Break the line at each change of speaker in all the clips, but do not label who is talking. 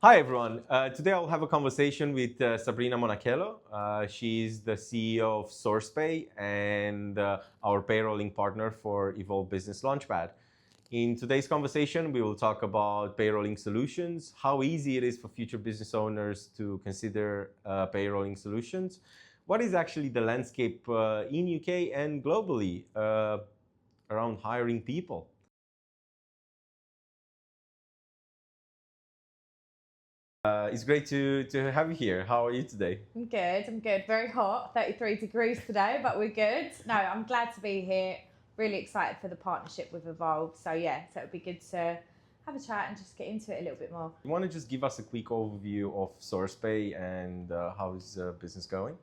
Hi, everyone. Today I'll have a conversation with Sabrina Monacello. She's the CEO of SourcePay and our payrolling partner for Evolve Business Launchpad. In today's conversation, we will talk about payrolling solutions, how easy it is for future business owners to consider payrolling solutions, what is actually the landscape in UK and globally around hiring people. It's great to have you here. How are you today?
I'm good. I'm good. Very hot, 33 degrees today, but we're good. No, I'm glad to be here. Really excited for the partnership with Evolve. So it'd be good to have a chat and just get into it a little bit more.
You want to just give us a quick overview of SourcePay and how is business going?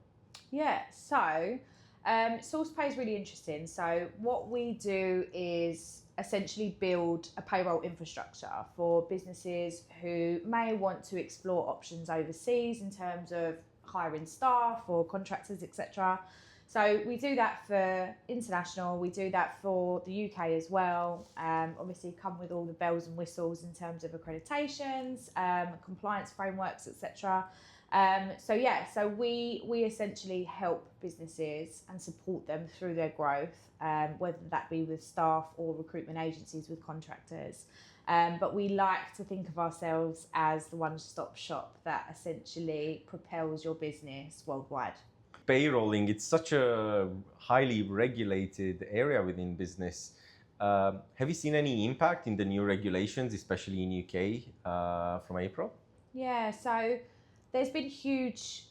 Yeah. So SourcePay is really interesting. So what we do is essentially build a payroll infrastructure for businesses who may want to explore options overseas in terms of hiring staff or contractors, etc. So we do that for international, we do that for the UK as well. Obviously come with all the bells and whistles in terms of accreditations, compliance frameworks, etc. So we essentially help businesses and support them through their growth, whether that be with staff or recruitment agencies with contractors. But we like to think of ourselves as the one-stop shop that essentially propels your business worldwide.
Payrolling, it's such a highly regulated area within business. Have you seen any impact in the new regulations, especially in UK, from April?
Yeah, so there's been huge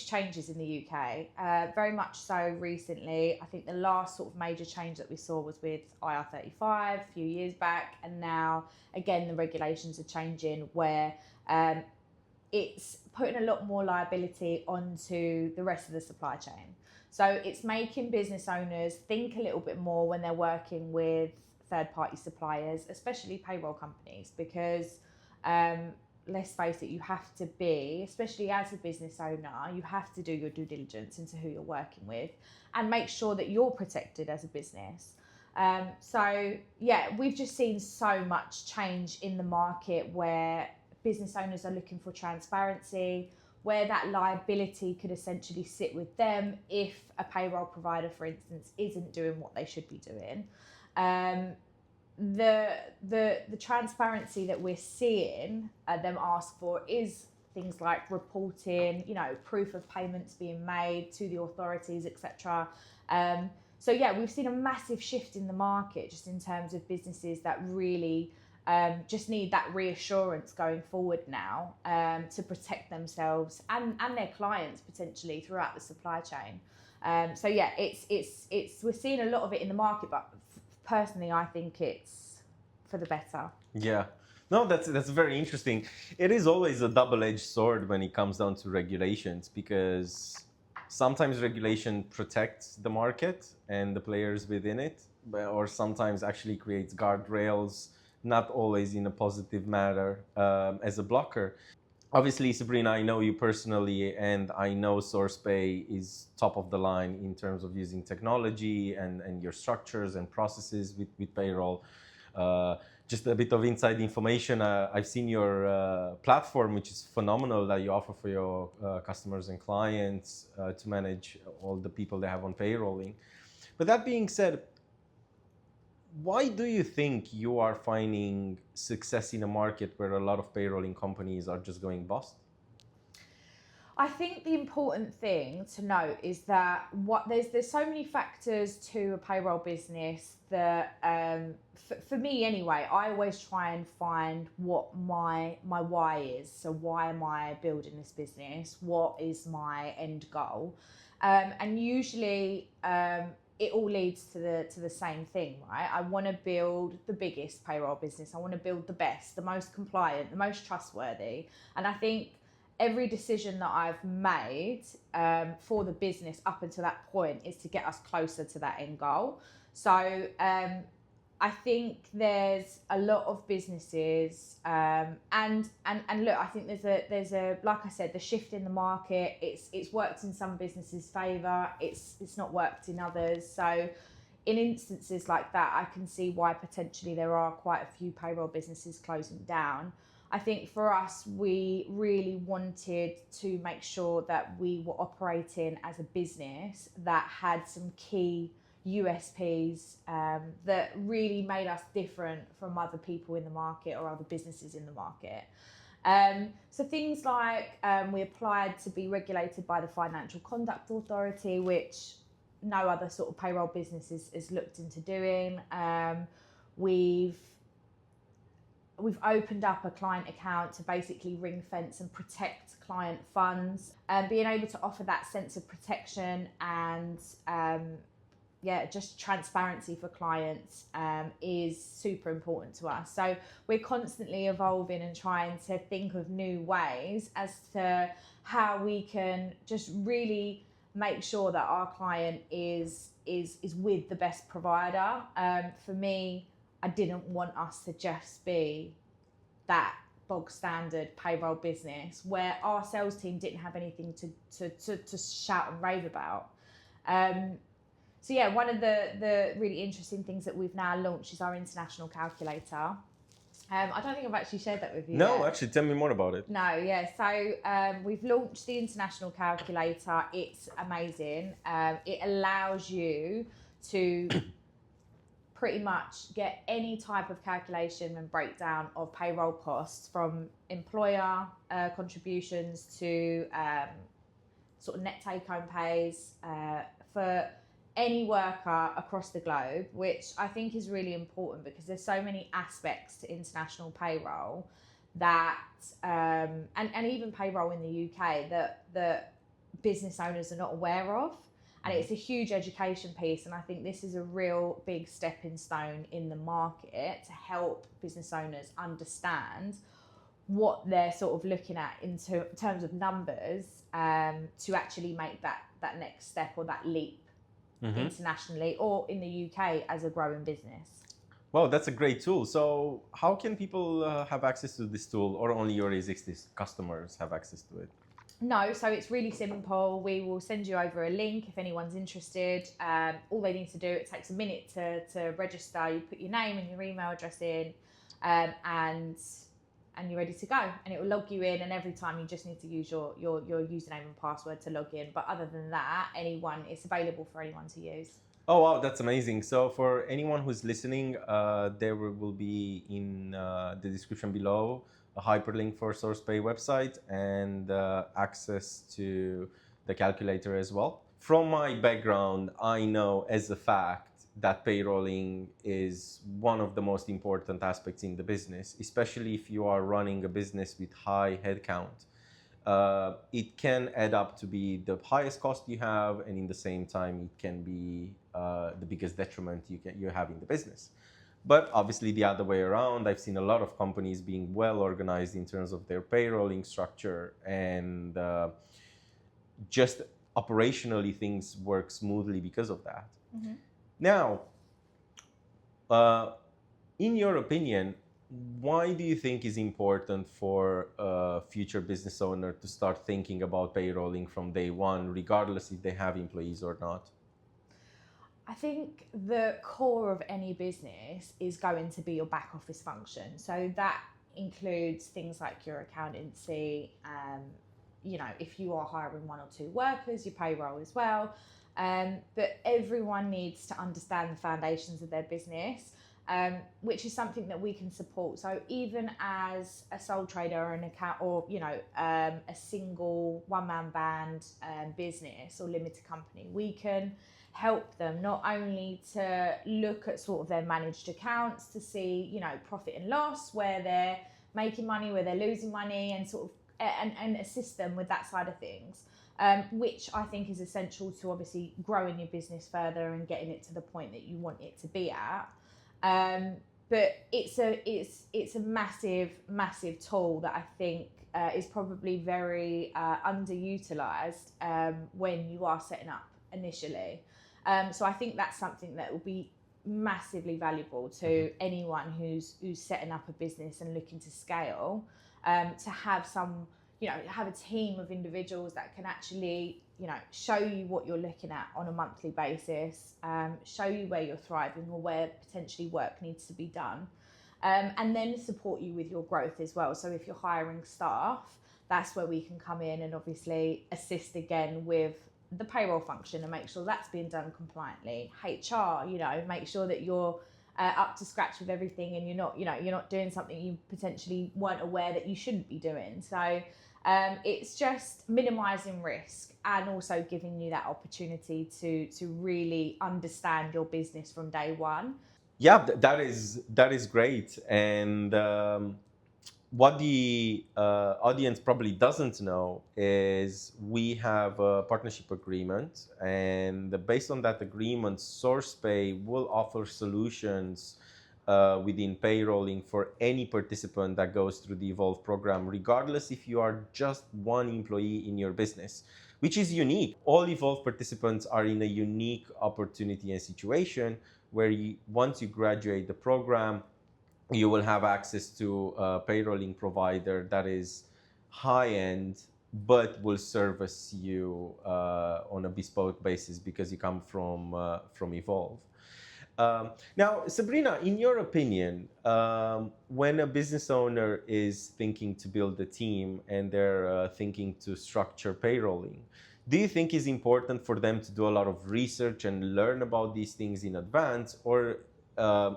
changes in the UK, very much so recently. I think the last sort of major change that we saw was with IR35 a few years back, and now again the regulations are changing where it's putting a lot more liability onto the rest of the supply chain. So it's making business owners think a little bit more when they're working with third-party suppliers, especially payroll companies, because let's face it, you have to be, especially as a business owner, you have to do your due diligence into who you're working with and make sure that you're protected as a business. We've just seen so much change in the market where business owners are looking for transparency, where that liability could essentially sit with them if a payroll provider, for instance, isn't doing what they should be doing. The transparency that we're seeing them ask for is things like reporting, proof of payments being made to the authorities, etc. We've seen a massive shift in the market just in terms of businesses that really just need that reassurance going forward now to protect themselves and their clients potentially throughout the supply chain. We're seeing a lot of it in the market, but personally, I think it's for the better.
Yeah. No, that's very interesting. It is always a double-edged sword when it comes down to regulations, because sometimes regulation protects the market and the players within it, or sometimes actually creates guardrails, not always in a positive manner, as a blocker. Obviously, Sabrina, I know you personally, and I know SourcePay is top of the line in terms of using technology and your structures and processes with payroll. Just a bit of inside information. I've seen your platform, which is phenomenal, that you offer for your customers and clients to manage all the people they have on payrolling. But that being said, why do you think you are finding success in a market where a lot of payrolling companies are just going bust?
I think the important thing to note is that there's so many factors to a payroll business that for me anyway, I always try and find what my why is. So why am I building this business? What is my end goal? And usually it all leads to the same thing, right? I want to build the biggest payroll business. I want to build the best, the most compliant, the most trustworthy. And I think every decision that I've made for the business up until that point is to get us closer to that end goal. So I think there's a lot of businesses, and look, I think there's a like I said, the shift in the market. It's worked in some businesses' favour. It's not worked in others. So in instances like that, I can see why potentially there are quite a few payroll businesses closing down. I think for us, we really wanted to make sure that we were operating as a business that had some key USPs that really made us different from other people in the market or other businesses in the market. So things like we applied to be regulated by the Financial Conduct Authority, which no other sort of payroll business is looked into doing. We've opened up a client account to basically ring fence and protect client funds, and being able to offer that sense of protection and just transparency for clients is super important to us. So we're constantly evolving and trying to think of new ways as to how we can just really make sure that our client is with the best provider. For me, I didn't want us to just be that bog standard payroll business where our sales team didn't have anything to shout and rave about. So yeah, one of the really interesting things that we've now launched is our international calculator. I don't think I've actually shared that with you
No,
yet.
actually, tell me more about it.
No, yeah. So we've launched the international calculator. It's amazing. It allows you to pretty much get any type of calculation and breakdown of payroll costs, from employer contributions to sort of net take-home pays for any worker across the globe, which I think is really important because there's so many aspects to international payroll that and even payroll in the UK that business owners are not aware of. And it's a huge education piece, and I think this is a real big stepping stone in the market to help business owners understand what they're sort of looking at in terms of numbers to actually make that next step or that leap internationally or in the UK as a growing business.
Wow, that's a great tool. So how can people have access to this tool, or only your existing customers have access to it?
No, so it's really simple. We will send you over a link if anyone's interested. All they need to do, it takes a minute to register. You put your name and your email address in, and you're ready to go. And it will log you in, and every time you just need to use your username and password to log in. But other than that, it's available for anyone to use.
Oh, wow, that's amazing. So for anyone who's listening, there will be in the description below a hyperlink for SourcePay website and access to the calculator as well. From my background, I know as a fact that payrolling is one of the most important aspects in the business, especially if you are running a business with high headcount. It can add up to be the highest cost you have, and in the same time, it can be the biggest detriment you have in the business. But obviously the other way around, I've seen a lot of companies being well organized in terms of their payrolling structure, and just operationally things work smoothly because of that. Mm-hmm. Now, in your opinion, why do you think it's important for a future business owner to start thinking about payrolling from day one, regardless if they have employees or not?
I think the core of any business is going to be your back office function. So that includes things like your accountancy, if you are hiring 1 or 2 workers, your payroll as well. But everyone needs to understand the foundations of their business, which is something that we can support. So even as a sole trader or an account, or a single one-man band business or limited company, we can help them not only to look at sort of their managed accounts to see, profit and loss, where they're making money, where they're losing money, and sort of and assist them with that side of things, which I think is essential to obviously growing your business further and getting it to the point that you want it to be at. But it's a massive tool that I think is probably very underutilized when you are setting up initially. So I think that's something that will be massively valuable to anyone who's setting up a business and looking to scale, to have have a team of individuals that can actually, show you what you're looking at on a monthly basis, show you where you're thriving or where potentially work needs to be done. and then support you with your growth as well. So if you're hiring staff, that's where we can come in and obviously assist again with the payroll function and make sure that's being done compliantly. HR, make sure that you're up to scratch with everything, and you're not doing something you potentially weren't aware that you shouldn't be doing. So it's just minimizing risk and also giving you that opportunity to really understand your business from day one.
Yeah, that is great. And what the audience probably doesn't know is we have a partnership agreement, and based on that agreement, SourcePay will offer solutions within payrolling for any participant that goes through the Evolve program, regardless if you are just one employee in your business, which is unique. All Evolve participants are in a unique opportunity and situation where once you graduate the program, you will have access to a payrolling provider that is high-end, but will service you on a bespoke basis because you come from Evolve. Now, Sabrina, in your opinion, when a business owner is thinking to build a team and they're thinking to structure payrolling, do you think it's important for them to do a lot of research and learn about these things in advance, or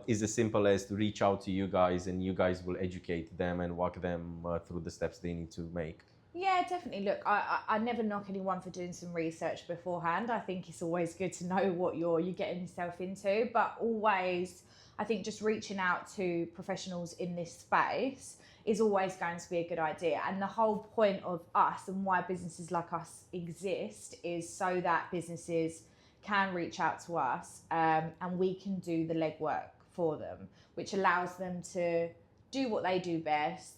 is as simple as to reach out to you guys and you guys will educate them and walk them through the steps they need to make?
Yeah, definitely. Look, I never knock anyone for doing some research beforehand. I think it's always good to know what you're getting yourself into, but always, I think just reaching out to professionals in this space is always going to be a good idea. And the whole point of us and why businesses like us exist is so that businesses can reach out to us, and we can do the legwork for them, which allows them to do what they do best,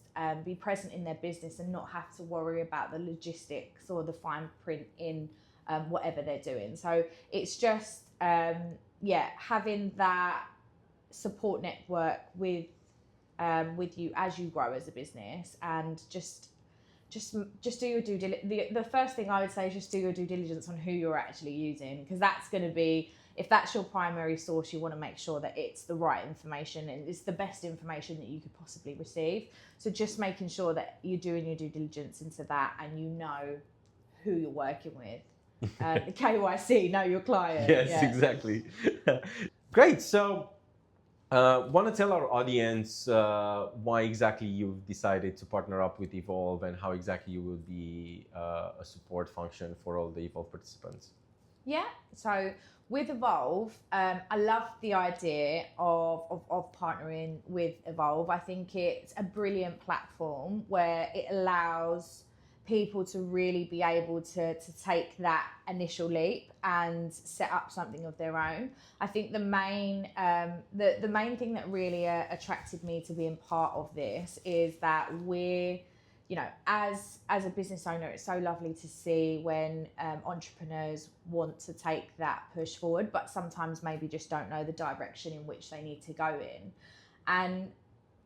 be present in their business and not have to worry about the logistics or the fine print in whatever they're doing. So it's just, having that support network with you as you grow as a business, and just do your due diligence. The first thing I would say is just do your due diligence on who you're actually using, because that's going to be, if that's your primary source, you want to make sure that it's the right information and it's the best information that you could possibly receive. So just making sure that you're doing your due diligence into that and you know who you're working with. The KYC, know your client.
Yes, exactly. Great. So want to tell our audience why exactly you've decided to partner up with Evolve and how exactly you will be a support function for all the Evolve participants?
Yeah, so with Evolve, I love the idea of partnering with Evolve. I think it's a brilliant platform where it allows people to really be able to take that initial leap and set up something of their own. I think the main thing that really attracted me to being part of this is that we're, as a business owner, it's so lovely to see when entrepreneurs want to take that push forward, but sometimes maybe just don't know the direction in which they need to go in. And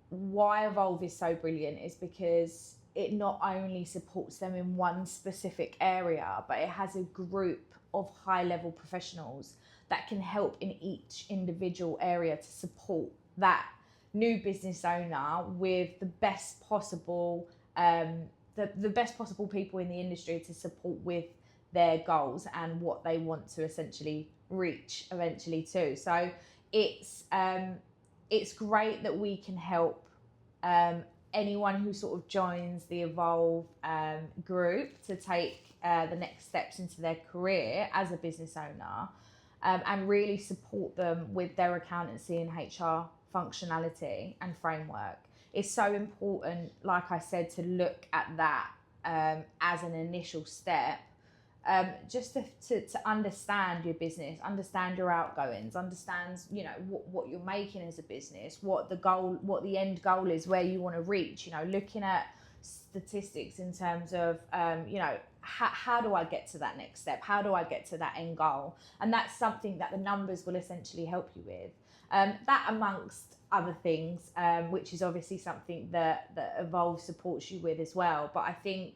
why Evolve is so brilliant is because it not only supports them in one specific area, but it has a group of high-level professionals that can help in each individual area to support that new business owner with the best possible the best possible people in the industry to support with their goals and what they want to essentially reach eventually too. So it's great that we can help anyone who sort of joins the Evolve group to take the next steps into their career as a business owner, and really support them with their accountancy and HR functionality and framework. It's so important, like I said, to look at that as an initial step, just to understand your business, understand your outgoings, understand what you're making as a business, what the end goal is, where you want to reach. Looking at statistics in terms of how do I get to that next step? How do I get to that end goal? And that's something that the numbers will essentially help you with. That amongst other things, which is obviously something that Evolve supports you with as well. But I think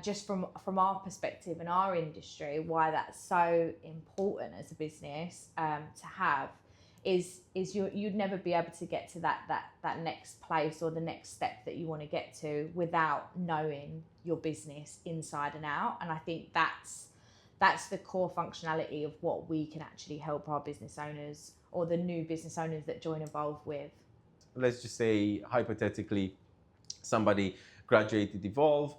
just from our perspective in our industry, why that's so important as a business to have you'd never be able to get to that next place or the next step that you want to get to without knowing your business inside and out. And I think that's the core functionality of what we can actually help our business owners or the new business owners that join Evolve with.
Let's just say, hypothetically, somebody graduated Evolve,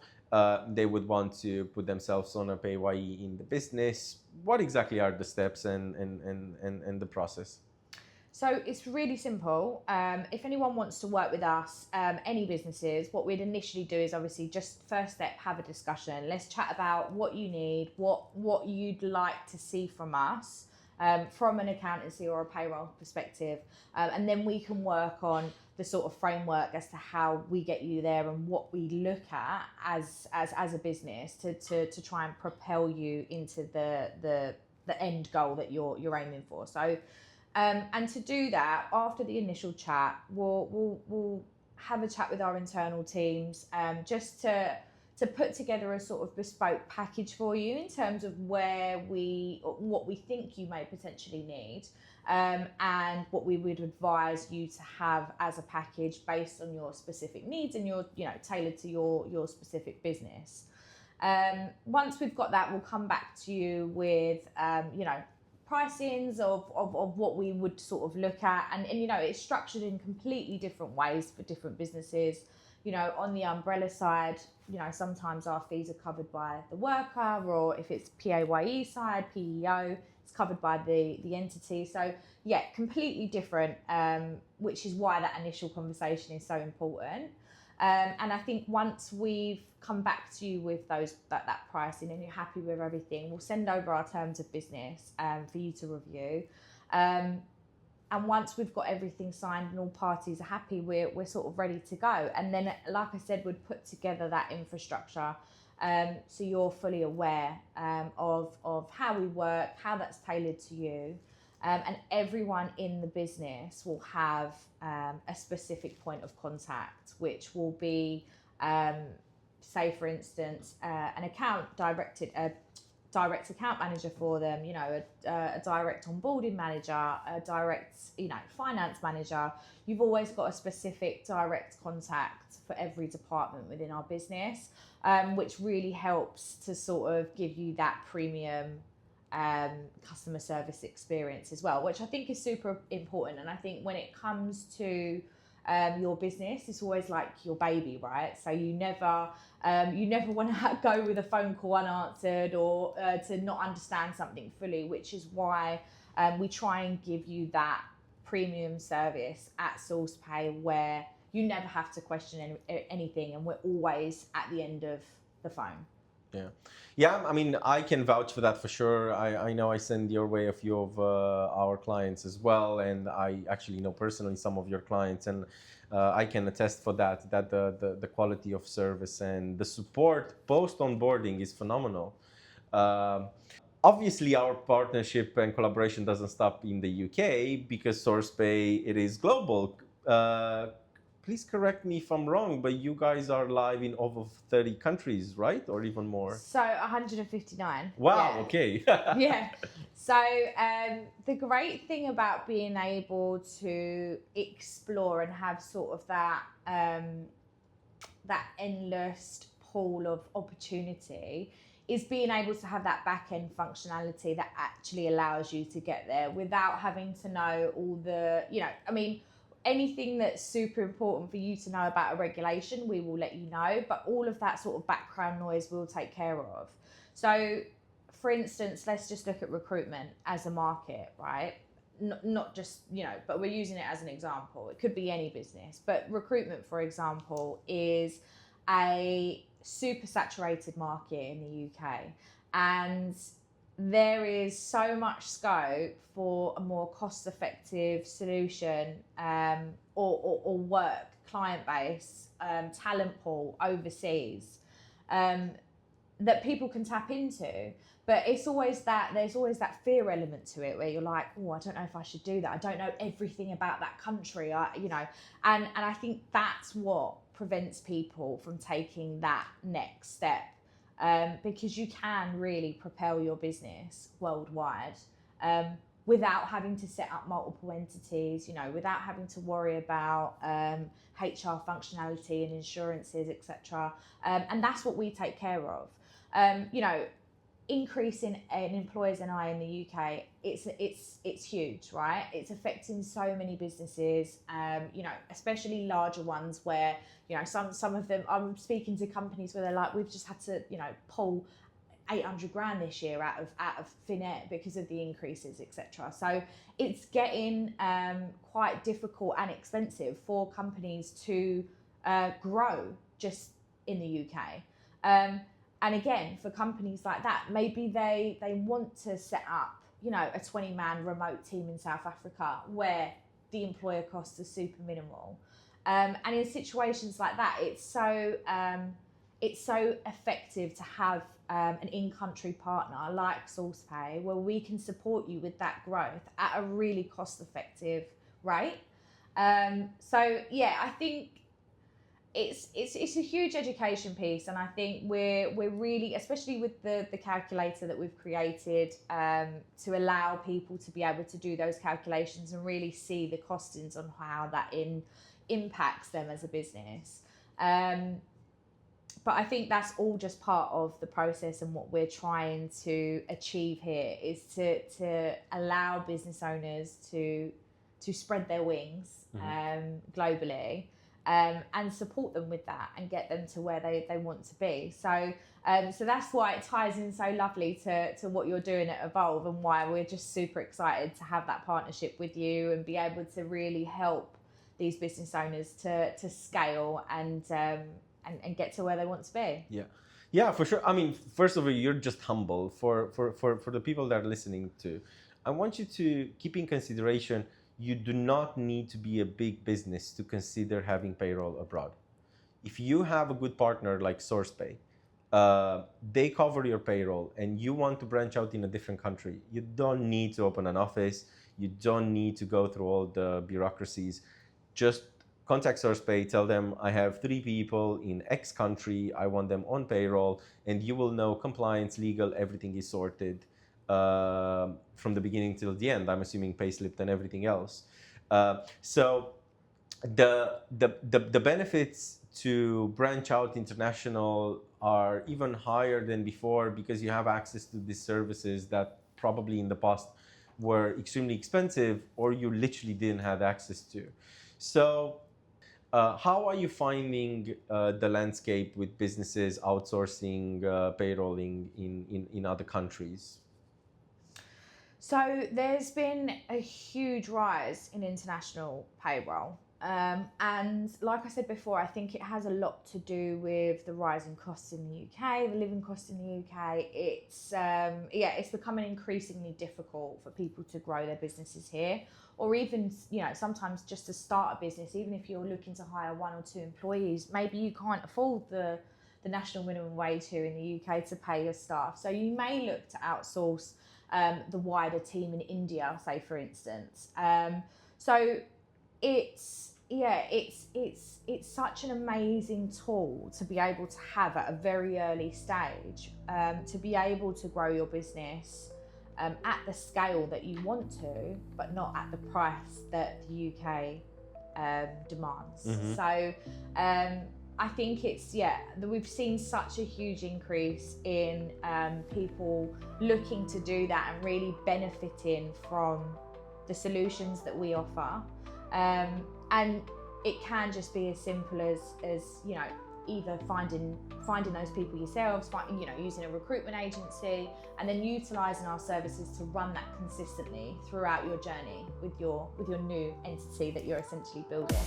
they would want to put themselves on a PAYE in the business. What exactly are the steps and the process?
So it's really simple. If anyone wants to work with us, any businesses, what we'd initially do is obviously just first step, have a discussion. Let's chat about what you need, what you'd like to see from us, from an accountancy or a payroll perspective. And then we can work on the sort of framework as to how we get you there and what we look at as a business to try and propel you into the end goal that you're aiming for. So and to do that, after the initial chat, we'll have a chat with our internal teams, just to put together a sort of bespoke package for you in terms of what we think you may potentially need, and what we would advise you to have as a package based on your specific needs and tailored to your specific business. Once we've got that, we'll come back to you with pricings of what we would sort of look at, and it's structured in completely different ways for different businesses. On the umbrella side, sometimes our fees are covered by the worker, or if it's PAYE side, PEO, it's covered by the entity. So yeah, completely different, which is why that initial conversation is so important. And I think once we've come back to you with that pricing and you're happy with everything, we'll send over our terms of business for you to review. And once we've got everything signed and all parties are happy, we're sort of ready to go. And then, like I said, we'd put together that infrastructure, so you're fully aware of how we work, how that's tailored to you. And everyone in the business will have a specific point of contact, which will be, say for instance, an direct account manager for them, a direct onboarding manager, a direct, finance manager. You've always got a specific direct contact for every department within our business, which really helps to sort of give you that premium customer service experience as well, which I think is super important. And I think when it comes to your business, it's always like your baby, right? So you never want to go with a phone call unanswered, or to not understand something fully, which is why we try and give you that premium service at SourcePay, where you never have to question anything, and we're always at the end of the phone.
Yeah. I mean, I can vouch for that for sure. I know I send your way a few of our clients as well, and I actually know personally some of your clients, and I can attest for that the quality of service and the support post onboarding is phenomenal. Obviously, our partnership and collaboration doesn't stop in the UK, because SourcePay, it is global. Please correct me if I'm wrong, but you guys are live in over 30 countries, right? Or even more?
So 159.
Wow,
yeah.
okay.
Yeah. So the great thing about being able to explore and have sort of that endless pool of opportunity is being able to have that back-end functionality that actually allows you to get there without having to know all the, anything that's super important for you to know about a regulation, we will let you know, but all of that sort of background noise we'll take care of. So, for instance, let's just look at recruitment as a market, right? Not just, but we're using it as an example. It could be any business, but recruitment, for example, is a super saturated market in the UK. And there is so much scope for a more cost-effective solution, or work, client base, talent pool overseas, that people can tap into. But there's always that fear element to it, where you're like, oh, I don't know if I should do that. I don't know everything about that country, and I think that's what prevents people from taking that next step. Because you can really propel your business worldwide, without having to set up multiple entities, without having to worry about HR functionality and insurances, etc. And that's what we take care of. Increasing an employer's NI in the UK, it's huge, right? It's affecting so many businesses, especially larger ones where, some of them, I'm speaking to companies where they're like, we've just had to, pull 800 grand this year out of thin air because of the increases, etc. So it's getting quite difficult and expensive for companies to grow just in the UK. And again, for companies like that, maybe they want to set up, a 20-man remote team in South Africa where the employer costs are super minimal. And in situations like that, it's so effective to have an in-country partner like SourcePay, where we can support you with that growth at a really cost-effective rate. So yeah, I think it's a huge education piece, and I think we're really, especially with the calculator that we've created, to allow people to be able to do those calculations and really see the costings on how that impacts them as a business. But I think that's all just part of the process, and what we're trying to achieve here is to allow business owners to spread their wings globally. And support them with that and get them to where they want to be. So that's why it ties in so lovely to what you're doing at Evolve, and why we're just super excited to have that partnership with you and be able to really help these business owners to scale and get to where they want to be.
Yeah, for sure. I mean, first of all, you're just humble. For the people that are listening to, I want you to keep in consideration, you do not need to be a big business to consider having payroll abroad. If you have a good partner like SourcePay, they cover your payroll, and you want to branch out in a different country, you don't need to open an office. You don't need to go through all the bureaucracies. Just contact SourcePay, tell them, I have 3 people in X country, I want them on payroll, and you will know compliance, legal, everything is sorted. From the beginning till the end, I'm assuming payslip and everything else. So the benefits to branch out international are even higher than before, because you have access to these services that probably in the past were extremely expensive, or you literally didn't have access to. So how are you finding the landscape with businesses outsourcing payrolling in other countries?
So there's been a huge rise in international payroll. And like I said before, I think it has a lot to do with the rising costs in the UK, the living costs in the UK. It's becoming increasingly difficult for people to grow their businesses here, or even, sometimes just to start a business. Even if you're looking to hire 1 or 2 employees, maybe you can't afford the national minimum wage here in the UK to pay your staff. So you may look to outsource the wider team in India, say, for instance. So it's such an amazing tool to be able to have at a very early stage, to be able to grow your business at the scale that you want to, but not at the price that the UK demands. So I think we've seen such a huge increase in people looking to do that and really benefiting from the solutions that we offer. And it can just be as simple as either finding those people yourselves, using a recruitment agency, and then utilising our services to run that consistently throughout your journey with your new entity that you're essentially building.